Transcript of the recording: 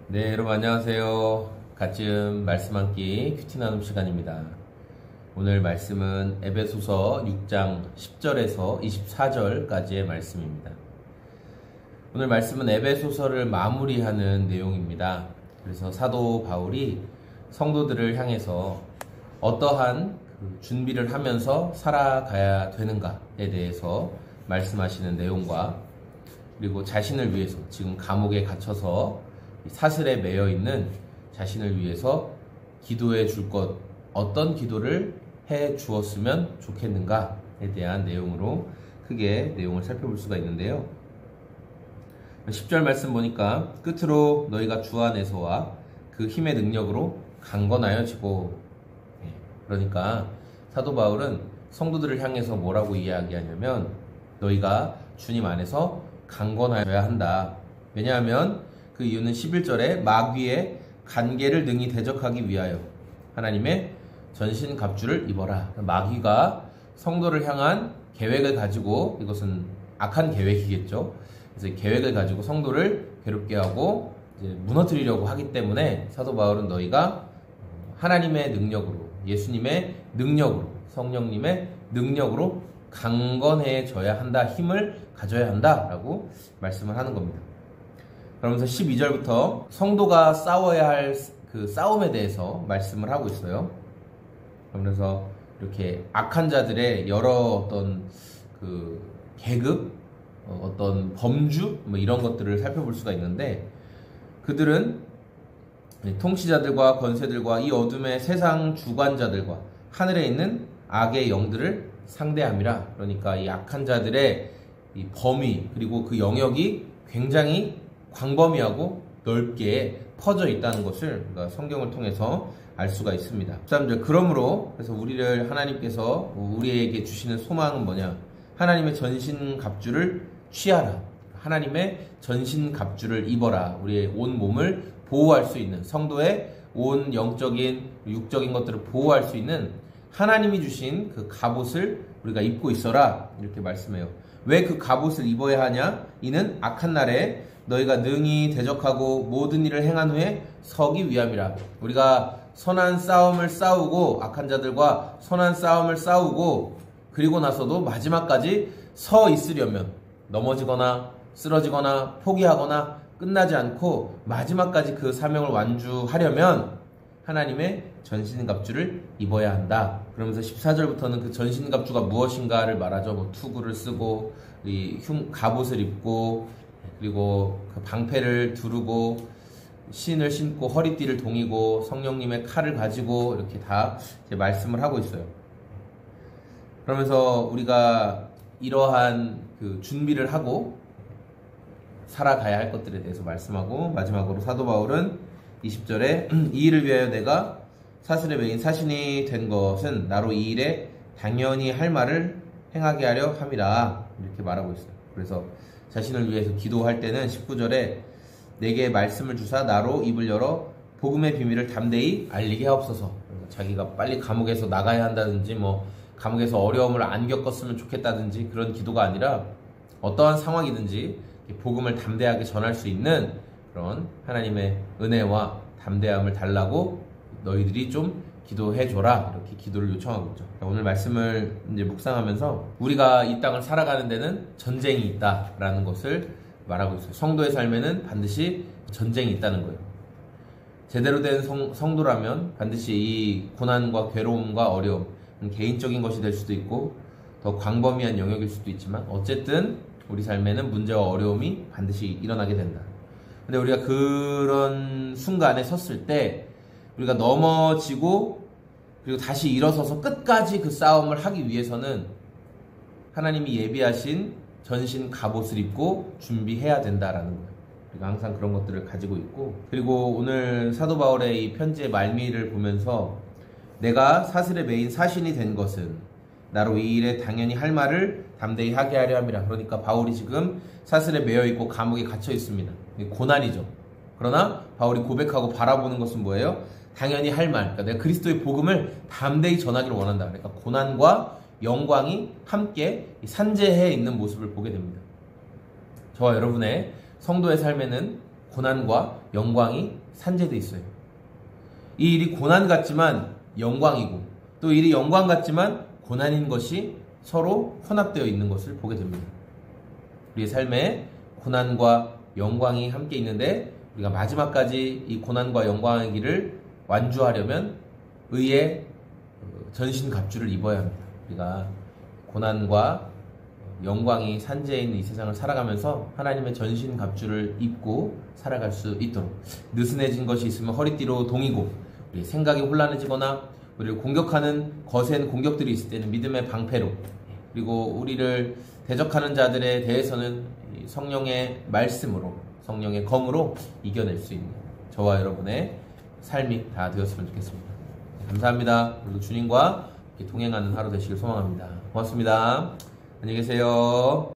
네, 여러분 안녕하세요. 갓즘 말씀 한끼 큐티 나눔 시간입니다. 오늘 말씀은 에베소서 6장 10절에서 24절까지의 말씀입니다. 오늘 말씀은 에베소서를 마무리하는 내용입니다. 그래서 사도 바울이 성도들을 향해서 어떠한 준비를 하면서 살아가야 되는가에 대해서 말씀하시는 내용과, 그리고 자신을 위해서 지금 감옥에 갇혀서 사슬에 매여 있는 자신을 위해서 기도해 줄 것, 어떤 기도를 해 주었으면 좋겠는가에 대한 내용으로 크게 내용을 살펴볼 수가 있는데요. 10절 말씀 보니까 끝으로 너희가 주 안에서와 그 힘의 능력으로 강건하여지고, 그러니까 사도 바울은 성도들을 향해서 뭐라고 이야기하냐면 너희가 주님 안에서 강건하여야 한다. 왜냐하면 그 이유는 11절에 마귀의 간계를 능히 대적하기 위하여 하나님의 전신갑주를 입어라. 마귀가 성도를 향한 계획을 가지고, 이것은 악한 계획이겠죠. 그래서 계획을 가지고 성도를 괴롭게 하고 이제 무너뜨리려고 하기 때문에 사도 바울은 너희가 하나님의 능력으로, 예수님의 능력으로, 성령님의 능력으로 강건해져야 한다, 힘을 가져야 한다라고 말씀을 하는 겁니다. 그러면서 12절부터 성도가 싸워야 할 그 싸움에 대해서 말씀을 하고 있어요. 그러면서 이렇게 악한 자들의 여러 어떤 그 계급, 어떤 범주, 뭐 이런 것들을 살펴볼 수가 있는데, 그들은 통치자들과 권세들과 이 어둠의 세상 주관자들과 하늘에 있는 악의 영들을 상대함이라. 그러니까 이 악한 자들의 이 범위, 그리고 그 영역이 굉장히 광범위하고 넓게 퍼져 있다는 것을 우리가 성경을 통해서 알 수가 있습니다. 13절, 그러므로 그래서 우리를 하나님께서 우리에게 주시는 소망은 뭐냐? 하나님의 전신갑주를 취하라. 하나님의 전신갑주를 입어라. 우리의 온 몸을 보호할 수 있는, 성도의 온 영적인, 육적인 것들을 보호할 수 있는 하나님이 주신 그 갑옷을 우리가 입고 있어라. 이렇게 말씀해요. 왜 그 갑옷을 입어야 하냐? 이는 악한 날에 너희가 능히 대적하고 모든 일을 행한 후에 서기 위함이라. 우리가 선한 싸움을 싸우고, 악한 자들과 선한 싸움을 싸우고, 그리고 나서도 마지막까지 서 있으려면, 넘어지거나 쓰러지거나 포기하거나 끝나지 않고 마지막까지 그 사명을 완주하려면 하나님의 전신갑주를 입어야 한다. 그러면서 14절부터는 그 전신갑주가 무엇인가를 말하죠. 뭐 투구를 쓰고, 이 갑옷을 입고, 그리고 그 방패를 두르고, 신을 신고, 허리띠를 동이고, 성령님의 칼을 가지고, 이렇게 다 이제 말씀을 하고 있어요. 그러면서 우리가 이러한 그 준비를 하고 살아가야 할 것들에 대해서 말씀하고, 마지막으로 사도 바울은 20절에 이 일을 위하여 내가 사슬에 매인 사신이 된 것은 나로 이 일에 당연히 할 말을 행하게 하려 함이라. 이렇게 말하고 있어요. 그래서 자신을 위해서 기도할 때는 19절에 내게 말씀을 주사 나로 입을 열어 복음의 비밀을 담대히 알리게 하옵소서. 자기가 빨리 감옥에서 나가야 한다든지, 뭐 감옥에서 어려움을 안 겪었으면 좋겠다든지 그런 기도가 아니라 어떠한 상황이든지 복음을 담대하게 전할 수 있는 그런 하나님의 은혜와 담대함을 달라고 너희들이 좀 기도해줘라. 이렇게 기도를 요청하고 있죠. 오늘 말씀을 이제 묵상하면서 우리가 이 땅을 살아가는 데는 전쟁이 있다라는 것을 말하고 있어요. 성도의 삶에는 반드시 전쟁이 있다는 거예요. 제대로 된 성도라면 반드시 이 고난과 괴로움과 어려움, 개인적인 것이 될 수도 있고 더 광범위한 영역일 수도 있지만, 어쨌든 우리 삶에는 문제와 어려움이 반드시 일어나게 된다. 근데 우리가 그런 순간에 섰을 때 우리가 넘어지고 그리고 다시 일어서서 끝까지 그 싸움을 하기 위해서는 하나님이 예비하신 전신 갑옷을 입고 준비해야 된다라는 거예요. 우리가 항상 그런 것들을 가지고 있고, 그리고 오늘 사도 바울의 이 편지의 말미를 보면서 내가 사슬에 매인 사신이 된 것은 나로 이 일에 당연히 할 말을 담대히 하게 하려 함이라. 그러니까 바울이 지금 사슬에 매여 있고 감옥에 갇혀 있습니다. 고난이죠. 그러나 바울이 고백하고 바라보는 것은 뭐예요? 당연히 할 말. 그러니까 내가 그리스도의 복음을 담대히 전하기를 원한다. 그러니까 고난과 영광이 함께 산재해 있는 모습을 보게 됩니다. 저와 여러분의 성도의 삶에는 고난과 영광이 산재되어 있어요. 이 일이 고난 같지만 영광이고, 또 일이 영광 같지만 고난인 것이 서로 혼합되어 있는 것을 보게 됩니다. 우리의 삶에 고난과 영광이 함께 있는데, 우리가 마지막까지 이 고난과 영광의 길을 완주하려면 의의 전신갑주를 입어야 합니다. 우리가 고난과 영광이 산재해 있는 이 세상을 살아가면서 하나님의 전신갑주를 입고 살아갈 수 있도록, 느슨해진 것이 있으면 허리띠로 동이고, 우리 생각이 혼란해지거나 우리를 공격하는 거센 공격들이 있을 때는 믿음의 방패로, 그리고 우리를 대적하는 자들에 대해서는 성령의 말씀으로, 성령의 검으로 이겨낼 수 있는 저와 여러분의 삶이 다 되었으면 좋겠습니다. 감사합니다. 오늘도 주님과 동행하는 하루 되시길 소망합니다. 고맙습니다. 안녕히 계세요.